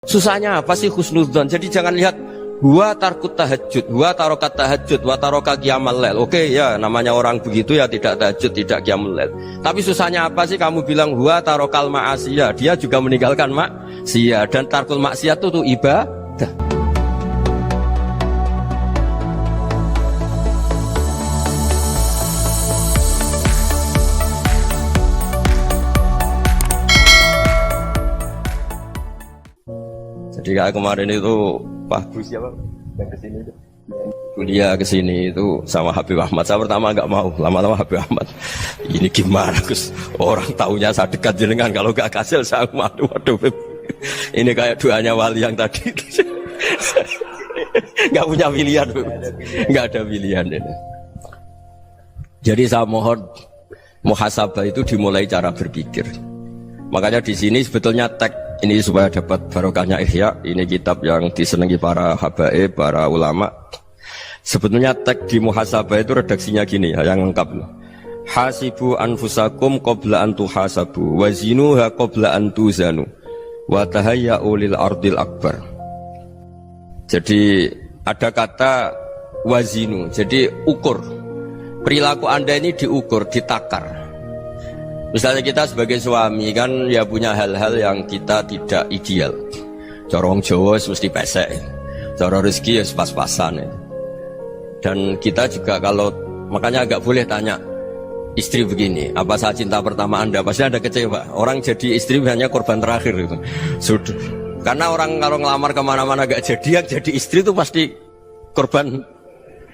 Susahnya apa sih husnudzon? Jadi jangan lihat huwa tarkut tahajud, huwa tarokat tahajud, wa taroka qiyamul lail. Oke ya, namanya orang begitu ya tidak tahajud, tidak qiyamul lail. Tapi susahnya apa sih kamu bilang huwa tarokal ma'asiyah? Dia juga meninggalkan maksiyah, dan tarkul maksiyah itu tuh ibadah. Jadi kayak kemarin itu Pak Gus siapa yang kesini itu kuliah kesini itu sama Habib Ahmad. Saya pertama nggak mau, lama-lama Habib Ahmad ini gimana Gus, orang taunya saya dekat jenengan, kalau nggak kasil saya waduh Habib. Ini kayak doanya wali yang tadi nggak punya pilihan, nggak ada pilihan ini. Jadi saya mohon muhasabah itu dimulai cara berpikir. Makanya di sini sebetulnya tag ini supaya dapat barokahnya Ihya. Ini kitab yang disenangi para habaib, para ulama. Sebetulnya tag di muhasabah itu redaksinya gini ya, yang lengkap. Hasibu anfusakum qabla an tuhasabu wa zinuha qabla an tuzanu wa tahayya'u lil ardil akbar. Jadi ada kata wazinu, jadi ukur. Perilaku Anda ini diukur, ditakar. Misalnya kita sebagai suami kan ya punya hal-hal yang kita tidak ideal. Corong Jawa mesti pesek, cara rezeki ya pas-pasan ya. Dan kita juga kalau makanya agak boleh tanya istri begini, apa saat cinta pertama Anda? Pasti Anda kecewa. Orang jadi istri hanya korban terakhir itu. Sudah. Karena orang kalau ngelamar kemana-mana gak jadi, yang jadi istri itu pasti korban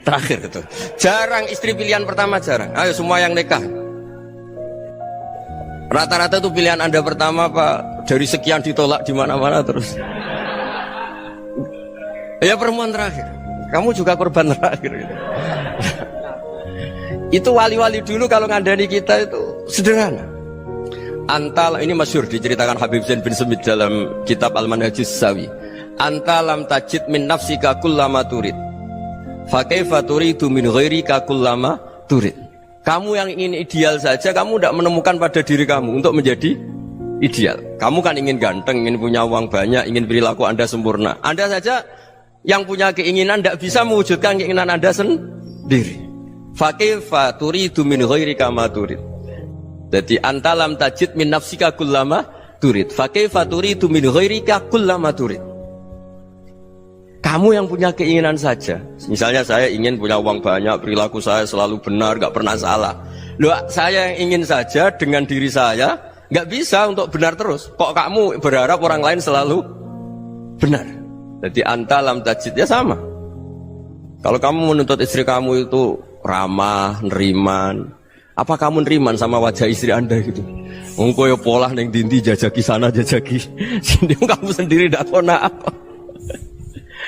terakhir itu. Jarang istri pilihan pertama, jarang. Ayo semua yang nikah. Rata-rata itu pilihan Anda pertama Pak, dari sekian ditolak di mana-mana terus. Ya perempuan terakhir. Kamu juga korban terakhir. Itu wali-wali dulu kalau ngandani kita itu sederhana. Antal ini masyhur diceritakan Habib Zain bin Semit dalam kitab Al-Manhajus Sawi. Antalam tajid min nafsika kullama turid. Fa kaifa turidu min ghairika kullama turid. Kamu yang ingin ideal saja, kamu tidak menemukan pada diri kamu untuk menjadi ideal. Kamu kan ingin ganteng, ingin punya uang banyak, ingin perilaku Anda sempurna. Anda saja yang punya keinginan tidak bisa mewujudkan keinginan Anda sendiri. Fakaifa turidu min ghairika ma turid. Jadi antalam tajid min nafsika kullama turid. Fakaifa turidu min ghairika kullama turid. Kamu yang punya keinginan saja. Misalnya saya ingin punya uang banyak, perilaku saya selalu benar, gak pernah salah. Loh, saya yang ingin saja dengan diri saya gak bisa untuk benar terus. Kok kamu berharap orang lain selalu benar? Jadi anta lam tajid ya sama. Kalau kamu menuntut istri kamu itu ramah, neriman, apa kamu neriman sama wajah istri Anda gitu? Engkau ya pola neng dindi jajaki sana jajaki sini, kamu sendiri tidak tahu apa.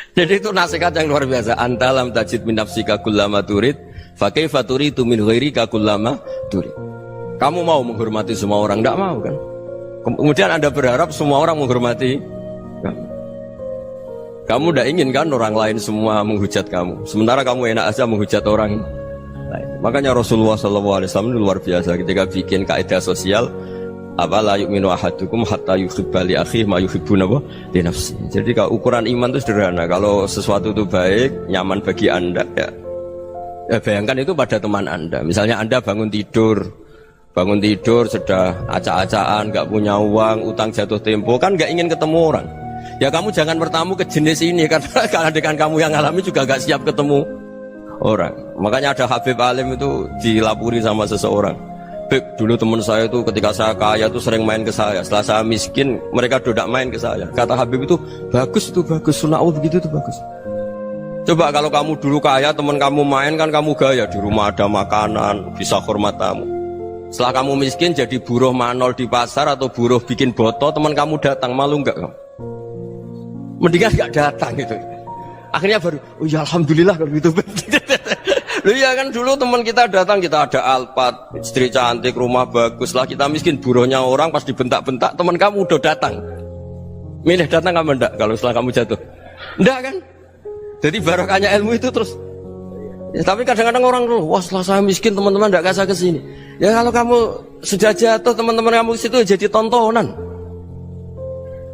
Jadi itu nasihat yang luar biasa. Antalam tajid min nafsika kullama turid, fa kaifa turidu min ghairika kullama turid. Kamu mau menghormati semua orang? Tidak mau kan? Kemudian Anda berharap semua orang menghormati kamu. Kamu tidak ingin kan orang lain semua menghujat kamu. Sementara kamu enak aja menghujat orang lain. Makanya Rasulullah SAW luar biasa ketika bikin kaidah sosial. Apa la yu'minu ahadukum hatta yuhibba li akhihi ma yuhibbu li nafsihi. Jadi kalau ukuran iman itu sederhana. Kalau sesuatu itu baik, nyaman bagi Anda ya bayangkan itu pada teman Anda. Misalnya Anda bangun tidur sudah acak-acakan, gak punya uang, utang jatuh tempo, kan gak ingin ketemu orang. Ya kamu jangan bertamu ke jenis ini, karena kalau dengan kamu yang alami juga gak siap ketemu orang. Makanya ada Habib Alim itu dilapuri sama seseorang. Beb, dulu teman saya itu ketika saya kaya itu sering main ke saya. Setelah saya miskin, mereka tidak main ke saya. Kata Habib itu bagus, sunnah Allah begitu itu bagus. Coba kalau kamu dulu kaya, teman kamu main kan kamu gaya. Di rumah ada makanan, bisa hormat tamu. Setelah kamu miskin jadi buruh manol di pasar atau buruh bikin boto, teman kamu datang, malu enggak kamu? Mendingan enggak datang gitu. Akhirnya baru, oh ya alhamdulillah kalau gitu. Loh iya kan dulu teman kita datang, kita ada Alphard, istri cantik, rumah bagus. Lah kita miskin, buruhnya orang pas dibentak-bentak, teman kamu udah datang. Milih datang apa enggak kalau setelah kamu jatuh? Enggak kan? Jadi barokahnya ilmu itu terus. Ya, tapi kadang-kadang orang tuh, wah setelah saya miskin teman-teman enggak kasih kesini. Ya kalau kamu sudah jatuh, teman-teman kamu ke situ jadi tontonan.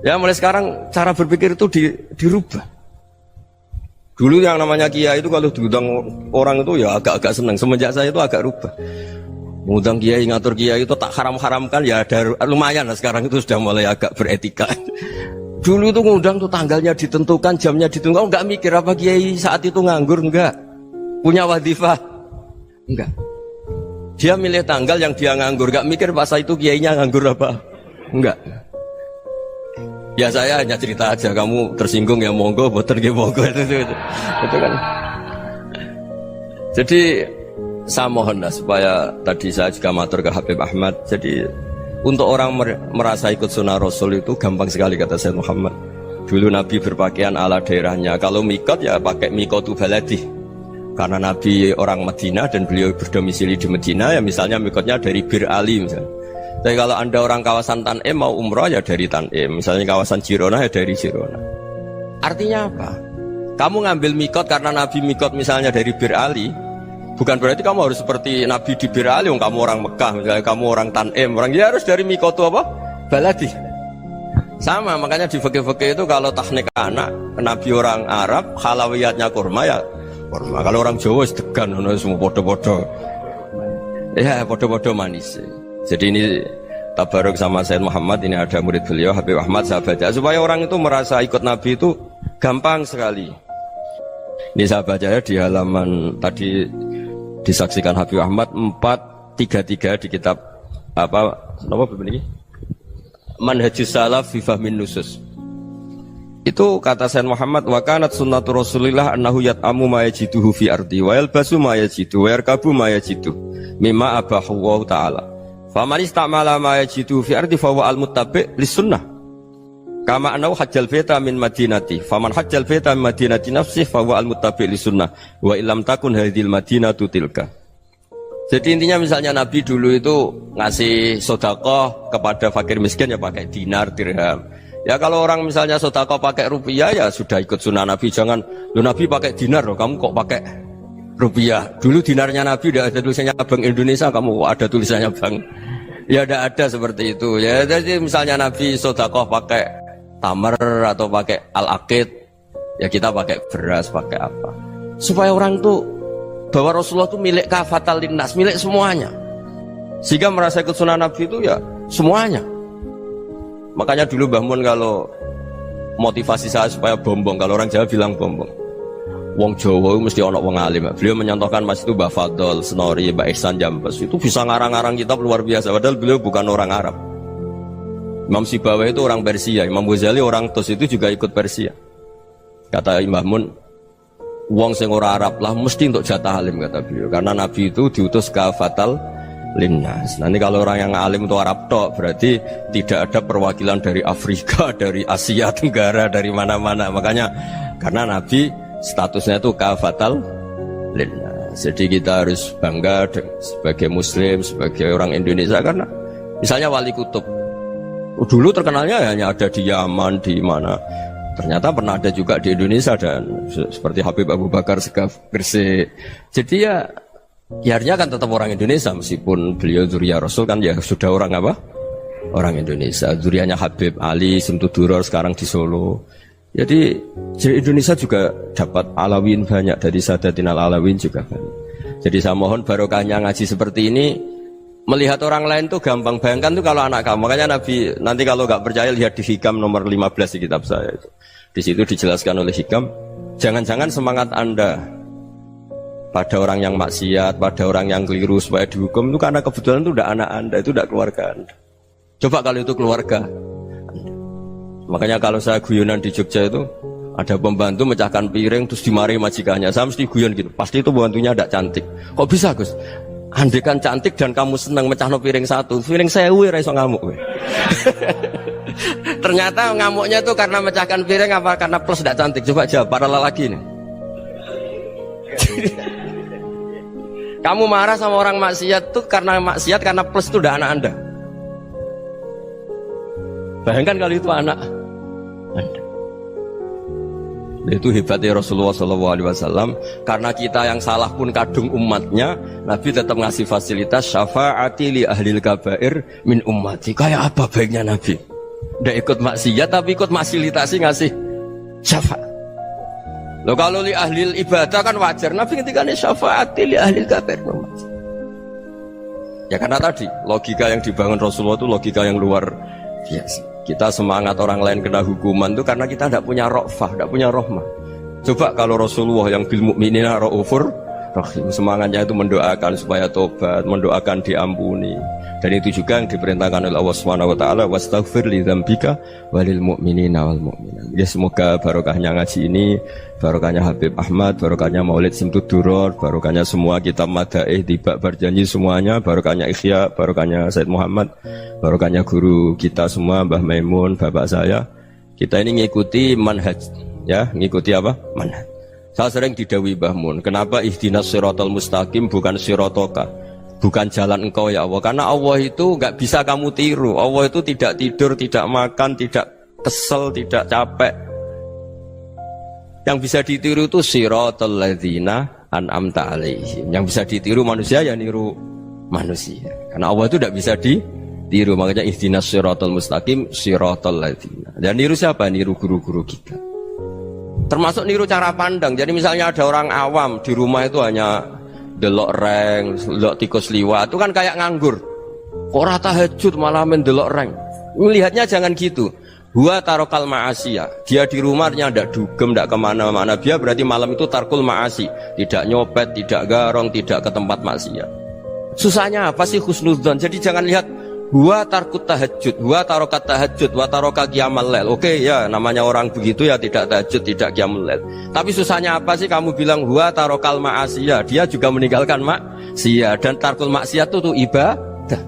Ya mulai sekarang cara berpikir itu dirubah. Dulu yang namanya kiai itu kalau diundang orang itu ya agak-agak senang. Semenjak saya itu agak rubah. Mengundang kiai, ngatur kiai itu tak haram-haramkan ya ada lumayan lah, sekarang itu sudah mulai agak beretika. Dulu itu ngundang tuh tanggalnya ditentukan, jamnya ditentukan, enggak mikir apa kiai saat itu nganggur, enggak. Punya wadifah, enggak. Dia milih tanggal yang dia nganggur, enggak mikir pas itu kiainya nganggur apa, enggak. Ya saya hanya cerita aja, kamu tersinggung ya monggo, boten nggih monggo itu kan. Jadi saya mohon lah supaya tadi saya juga matur ke Habib Ahmad. Jadi untuk orang merasa ikut sunnah Rasul itu gampang sekali kata Sayyid Muhammad. Dulu Nabi berpakaian ala daerahnya. Kalau mikot ya pakai mikotu baladi. Karena Nabi orang Madinah dan beliau berdomisili di Madinah, ya misalnya mikotnya dari Bir Ali misalnya. Tapi kalau anda orang kawasan Tanim mau umroh ya dari Tanim. Misalnya kawasan Jirona ya dari Jirona. Artinya apa? Kamu ngambil mikot karena Nabi mikot misalnya dari Bir Ali, bukan berarti kamu harus seperti Nabi di Bir Ali. Kamu orang Mekah, misalnya kamu orang Tanim, orang dia harus dari mikot itu apa? Baladi. Sama, makanya di fikih-fikih itu kalau tahnik anak, Nabi orang Arab, halawiyatnya kurma ya kurma. Kalau orang Jawa sedegan, semua bodoh-bodoh. Ya bodoh-bodoh manis. Jadi ini tabaruk sama Sayyid Muhammad, ini ada murid beliau Habib Ahmad, saya baca supaya orang itu merasa ikut Nabi itu gampang sekali. Ini saya baca ya di halaman tadi disaksikan Habib Ahmad 433 di kitab apa ini? Manhajus Salaf fi Fahmin Nusus. Itu kata Sayyid Muhammad, wa kanat sunnatu Rasulillah annahu yat'amu ma yajiduhu fi ardi wa yalbasu ma yajidu wa yarkabu ma yajidu mimma abahu Allah ta'ala. Faman istamala ma yajidu fi ardi fa huwa al-muttabi' lis-sunnah. Kama annahu hajjal baita min madinati. Faman hajjal baita min madinati nafsihi fa huwa al-muttabi' lis-sunnah. Wa illam takun hadhil madinatu tilka. Jadi intinya misalnya Nabi dulu itu ngasih sedekah kepada fakir miskin ya pakai dinar, dirham. Ya kalau orang misalnya sedekah pakai rupiah ya sudah ikut sunnah Nabi. Jangan lu Nabi pakai dinar loh, kamu kok pakai rupiah. Dulu dinarnya Nabi udah ada tulisannya Bank Indonesia, kamu ada tulisannya Bank. Ya udah ada seperti itu. Ya jadi misalnya Nabi sedekah pakai tamar atau pakai al-aqid, ya kita pakai beras, pakai apa. Supaya orang tuh bahwa Rasulullah itu milik kafatal linnas, milik semuanya. Sehingga merasa ikut sunnah Nabi itu ya semuanya. Makanya dulu Mbah Mun kalau motivasi saya supaya bombong, kalau orang Jawa bilang bombong. Wong Jawa mesti ono wong alim. Beliau menyontohkan Mas itu Mbah Fadol, Senori, Mbah Ihsan Jambes. Itu bisa ngarang-ngarang kitab luar biasa. Padahal beliau bukan orang Arab. Imam Sibawai itu orang Persia. Imam Ghazali orang Tus itu juga ikut Persia. Kata Mbah Mun, wong sing ora Arab lah mesti untuk jatah alim kata beliau. Karena Nabi itu diutus kafatal linnas. Nanti kalau orang yang alim itu Arab tok, berarti tidak ada perwakilan dari Afrika, dari Asia Tenggara, dari mana-mana. Makanya karena Nabi statusnya itu kafatal linnas. Jadi kita harus bangga sebagai Muslim, sebagai orang Indonesia karena misalnya Wali Kutub dulu terkenalnya hanya ada di Yaman, di mana. Ternyata pernah ada juga di Indonesia dan seperti Habib Abu Bakar Segaf Gresik. Jadi ya akhirnya kan tetap orang Indonesia meskipun beliau zuriyah Rasul kan ya sudah orang apa? Orang Indonesia. Zuriyahnya Habib Ali Simtuduror sekarang di Solo. Jadi Indonesia juga dapat alawin banyak dari Sadatin al-Alawin juga banyak. Jadi saya mohon barokahnya ngaji seperti ini, melihat orang lain tuh gampang. Bayangkan tuh kalau anak kamu, makanya Nabi nanti kalau nggak percaya lihat di Hikam nomor 15 di kitab saya itu. Di situ dijelaskan oleh Hikam, jangan-jangan semangat Anda pada orang yang maksiat, pada orang yang keliru supaya dihukum itu karena kebetulan itu udah anak Anda, itu udah keluarga Anda. Coba kalau itu keluarga Anda. Makanya kalau saya guyonan di Jogja itu ada pembantu mecahkan piring terus dimarahi majikannya, saya mesti guyon gitu, pasti itu pembantunya tidak cantik. Kok bisa Gus? Andai kan cantik dan kamu senang mecahno piring satu, piring 1000 ra iso ngamuk. Ternyata ngamuknya itu karena mecahkan piring apa karena plus tidak cantik? Coba jawab para lelaki ini. Kamu marah sama orang maksiat tuh karena maksiat, karena plus itu udah anak Anda. Bayangkan kalau itu anak Anda. Itu hebatnya Rasulullah SAW. Karena kita yang salah pun kadung umatnya, Nabi tetap ngasih fasilitas syafaati li ahlil kabair min ummati. Kayak apa baiknya Nabi? ndak ikut maksiat tapi ikut fasilitasi ngasih syafaat. Loh kalau li ahli ibadah kan wajar. Nabi ketika syafaat li ahli kafir. Ya karena tadi logika yang dibangun Rasulullah itu logika yang luar biasa. Kita semangat orang lain kena hukuman itu karena kita tidak punya ra'fah, tidak punya rahmah. Coba kalau Rasulullah yang bil mukminina raufur rahim, semangatnya itu mendoakan supaya tobat, mendoakan diampuni. Dan itu juga yang diperintahkan oleh Allah Subhanahu wa taala, wastaghfir li dzambika walil mu'minina wal mu'minat. Ya semoga barokahnya ngaji ini, barokahnya Habib Ahmad, barokahnya Maulid Simtud Duror, barokahnya semua kitab madaih tiba berjanji semuanya, barokahnya Ikhya, barokahnya Said Muhammad, barokahnya guru kita semua Mbah Maimun, bapak saya. Kita ini ngikuti manhaj, ya, ngikuti apa? Manhaj. Saya sering didhawuhi Mbah Mun, kenapa ihdinas siratal mustaqim bukan siratoka? Bukan jalan engkau ya Allah, karena Allah itu nggak bisa kamu tiru. Allah itu tidak tidur, tidak makan, tidak kesel, tidak capek. Yang bisa ditiru itu siratal ladzina an'amta alaihim. Yang bisa ditiru manusia ya niru manusia. Karena Allah itu tidak bisa ditiru, makanya ihdinas siratal mustaqim siratal ladzina. Dan niru siapa? Niru guru-guru kita. Termasuk niru cara pandang. Jadi misalnya ada orang awam di rumah itu hanya delok reng, delok tikus liwat, itu kan kayak nganggur. Kok ora tahajud malah mendelok reng. Melihatnya jangan gitu. Huwa tarokal ma'asiyah. Dia di rumahnya ndak dugem, ndak kemana-mana. Dia berarti malam itu tarkul ma'asi. Tidak nyopet, tidak garong, tidak ke tempat maksiat. Susahnya apa sih husnudzon? Jadi jangan lihat huwa tarkut tahajud, huwa tarokat tahajud, wa taroka qiyamal lail. Oke ya, namanya orang begitu ya tidak tahajud, tidak qiyamul lail. Tapi susahnya apa sih kamu bilang huwa tarokal ma'asiyah? Dia juga meninggalkan maksiat, dan tarkul maksiat itu ibadah.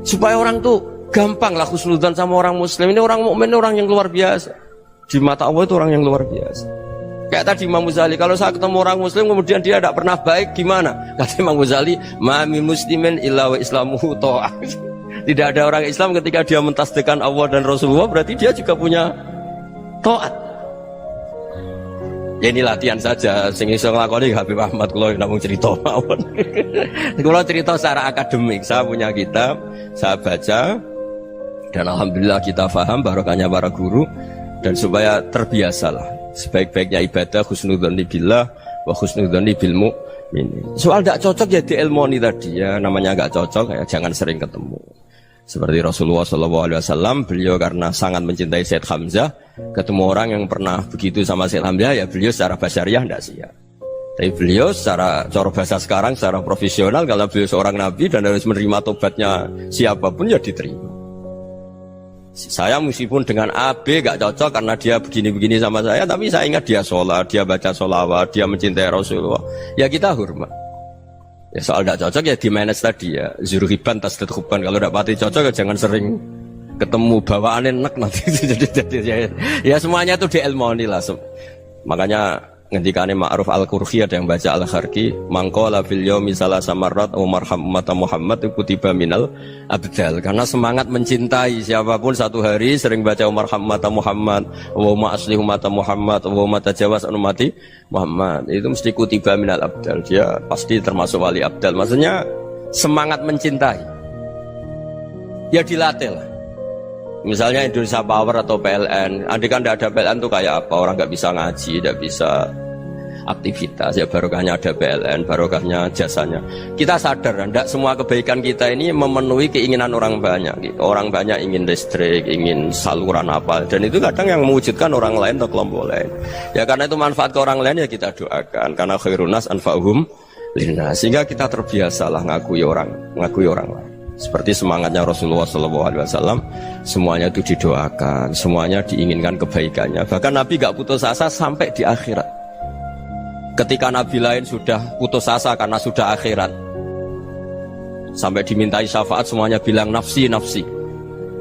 Supaya orang tuh gampang lah husnudzon sama orang muslim. Ini orang mukmin, orang yang luar biasa. Di mata Allah itu orang yang luar biasa. Kayak tadi Imam Ghazali, kalau saya ketemu orang muslim kemudian dia tidak pernah baik, gimana? Kata Imam Ghazali, ma min muslimin illa wa islamuhu ta'ah. Tidak ada orang Islam ketika dia mentasdihkan Allah dan Rasulullah, berarti dia juga punya taat. Ya ini latihan saja, sing iso nglakoni Habib Ahmad kula namung cerita mawon. Kula cerita secara akademik, saya punya kitab, saya baca, dan alhamdulillah kita paham barokahnya para guru, dan supaya terbiasalah sebaik-baiknya ibadah husnudzoni billah wa husnudzoni bil mu'minin. Soal tidak cocok ya diilmoni tadi ya, namanya nggak cocok ya jangan sering ketemu. Seperti Rasulullah SAW, beliau karena sangat mencintai Said Hamzah, ketemu orang yang pernah begitu sama Said Hamzah, ya beliau secara basyariah tidak siap. Tapi beliau secara cara bahasa sekarang, secara profesional, kalau beliau seorang nabi dan harus menerima tobatnya siapapun ya diterima. Saya meskipun dengan A, B gak cocok karena dia begini-begini sama saya, tapi saya ingat dia sholat, dia baca sholawat, dia mencintai Rasulullah, ya kita hormat. Ya soal tidak cocok ya di manage tadi ya, zurhiban tasdid huban. Kalau tidak pati cocok ya jangan sering ketemu, bawaannya enak nanti. jadi ya semuanya itu diilmoni lah. Makanya ngendikane Ma'ruf Al-Qurhi ada yang baca Al-Kharqi, mangqala fil yaumi salasa marrat wa marham umat Muhammad kutiba minal abdal. Karena semangat mencintai siapapun satu hari sering baca marham umat Muhammad wa ma asli umat Muhammad wa ma tajawaz an umati Muhammad, itu mesti kutiba minal abdal. Dia pasti termasuk wali abdal. Maksudnya semangat mencintai ya dilatih lah. Misalnya Indonesia Power atau PLN, andai kan tidak ada PLN tuh kayak apa? Orang nggak bisa ngaji, tidak bisa aktivitas. Ya barokahnya ada PLN, barokahnya jasanya. Kita sadar, tidak semua kebaikan kita ini memenuhi keinginan orang banyak. Gitu. Orang banyak ingin listrik, ingin saluran apa, dan itu kadang yang mewujudkan orang lain atau kelompok lain. Ya karena itu manfaat ke orang lain ya kita doakan. Karena khairun nas anfa'uhum linnas. Sehingga kita terbiasalah ngakui orang lain. Seperti semangatnya Rasulullah SAW, semuanya itu didoakan, semuanya diinginkan kebaikannya. Bahkan Nabi gak putus asa sampai di akhirat. Ketika Nabi lain sudah putus asa karena sudah akhirat, sampai dimintai syafaat semuanya bilang nafsi, nafsi.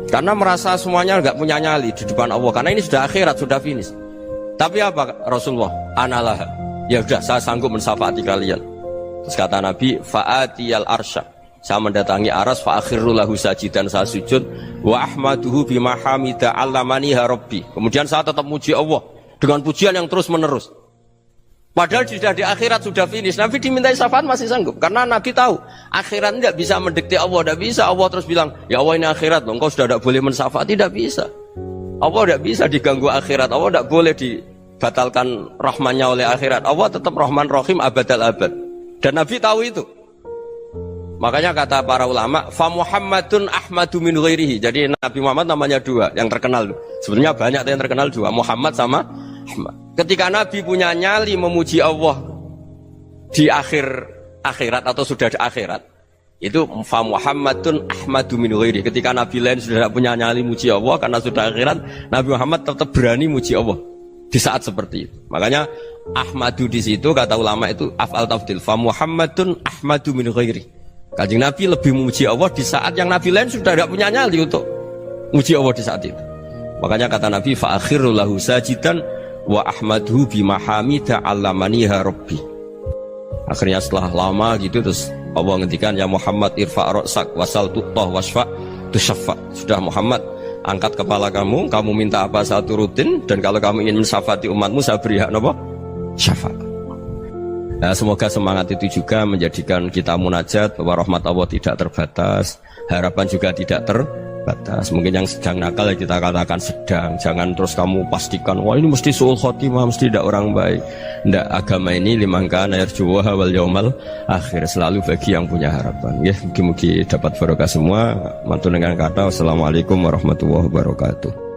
Karena merasa semuanya gak punya nyali di depan Allah. Karena ini sudah akhirat, sudah finish. Tapi apa Rasulullah? Analah. Ya sudah, saya sanggup mensyafaati kalian. Terus kata Nabi, fa'atiyal arsya. Saya mendatangi aras fa'akhirru lahu sajidan, saya sujud wa ahmaduhu bima hamida 'allamani rabbi. Kemudian saya tetap muji Allah dengan pujian yang terus menerus. Padahal sudah di akhirat sudah finish. Nabi dimintai syafaat masih sanggup. Karena Nabi tahu akhirat tidak bisa mendikte Allah. Tidak bisa Allah terus bilang, ya Allah ini akhirat loh, engkau sudah tidak boleh mensyafaat. Tidak bisa. Allah tidak bisa diganggu akhirat. Allah tidak boleh dibatalkan rahmannya oleh akhirat. Allah tetap Rahman Rahim abadal abad. Dan Nabi tahu itu. Makanya kata para ulama, fa Muhammadun Ahmadu min ghairihi. Jadi Nabi Muhammad namanya dua yang terkenal. Sebenarnya banyak yang terkenal dua, Muhammad sama Ahmad. Ketika Nabi punya nyali memuji Allah di akhirat atau sudah di akhirat, itu fa Muhammadun Ahmadu min ghairihi. Ketika Nabi lain sudah tidak punya nyali muji Allah karena sudah akhirat, Nabi Muhammad tetap berani muji Allah di saat seperti itu. Makanya Ahmadu di situ kata ulama itu af'al tafdil, fa Muhammadun Ahmadu min ghairihi. Kanjeng Nabi lebih memuji Allah di saat yang Nabi lain sudah tidak punya nyali untuk muji Allah di saat itu. Makanya kata Nabi fa akhiru lahu sajidan wa ahmadhu bimahamida allamaniha rabbi. Akhirnya setelah lama gitu terus Allah ngendikan, ya Muhammad irfa' ra'sak wasal tu'tah wasfa' tusyaffa. Sudah Muhammad, angkat kepala kamu minta apa saya turutin, dan kalau kamu ingin mensyafaati umatmu saya beri hak napa? Syafaat. Nah, semoga semangat itu juga menjadikan kita munajat bahwa rahmat Allah tidak terbatas, harapan juga tidak terbatas. Mungkin yang sedang nakal ya kita katakan sedang. Jangan terus kamu pastikan, wah ini mesti su'ul khotimah, mesti tidak orang baik. Tidak, agama ini liman kana yarjuwaha wal yaumal akhir, selalu bagi yang punya harapan. Ya, mungkin dapat barokah semua. Mantu dengan kata wassalamualaikum warahmatullahi wabarakatuh.